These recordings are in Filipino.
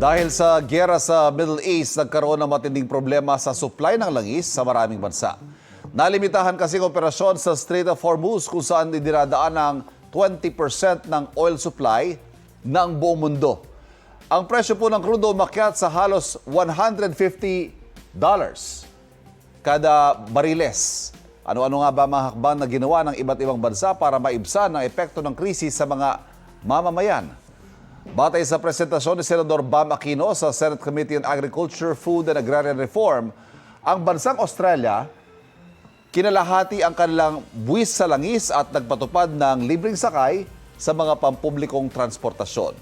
Dahil sa giyera sa Middle East, nagkaroon ng matinding problema sa supply ng langis sa maraming bansa. Nalimitahan kasi ang operasyon sa Strait of Hormuz kung saan dinadaan ng 20% ng oil supply ng buong mundo. Ang presyo po ng krudo umakyat sa halos $150 kada bariles. Ano-ano nga ba mga hakbang na ginawa ng iba't ibang bansa para maibsan ang epekto ng krisis sa mga mamamayan? Batay sa presentasyon ni Senador Bam Aquino sa Senate Committee on Agriculture, Food and Agrarian Reform, ang bansang Australia kinalahati ang kanilang buwis sa langis at nagpatupad ng libreng sakay sa mga pampublikong transportasyon.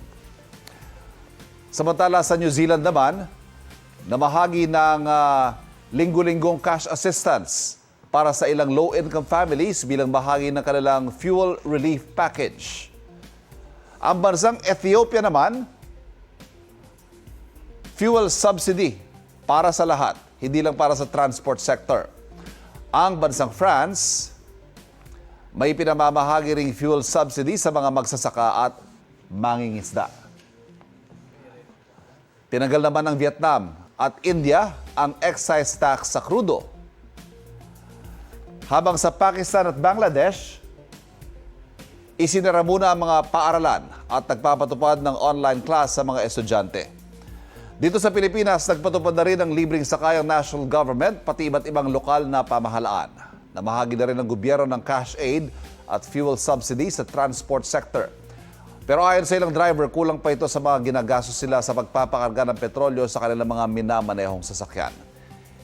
Samantala sa New Zealand naman, namahagi ng linggo-linggong cash assistance para sa ilang low-income families bilang bahagi ng kanilang fuel relief package. Ang bansang Ethiopia naman, fuel subsidy para sa lahat, hindi lang para sa transport sector. Ang bansang France, may pinamamahagi ring fuel subsidy sa mga magsasaka at mangingisda. Tinanggal naman ng Vietnam at India ang excise tax sa krudo. Habang sa Pakistan at Bangladesh, isinara muna ang mga paaralan at nagpapatupad ng online class sa mga estudyante. Dito sa Pilipinas, nagpatupad na rin ng libreng sakay ang national government pati iba't ibang lokal na pamahalaan. Namahagi na rin ng gobyerno ng cash aid at fuel subsidy sa transport sector. Pero ayon sa ilang driver, kulang pa ito sa mga ginagastos sila sa pagpapakarga ng petrolyo sa kanilang mga minamanehong sasakyan.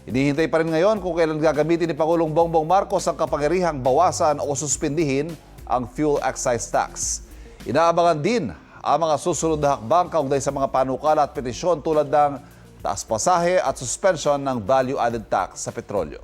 Hinihintay pa rin ngayon kung kailan gagamitin ni Pangulong Bongbong Marcos ang kapangyarihang bawasan o suspindihin ang fuel excise tax. Inaabangan din ang mga susunod na hakbang kaugnay sa mga panukala at petisyon tulad ng taas pasahe at suspension ng value-added tax sa petrolyo.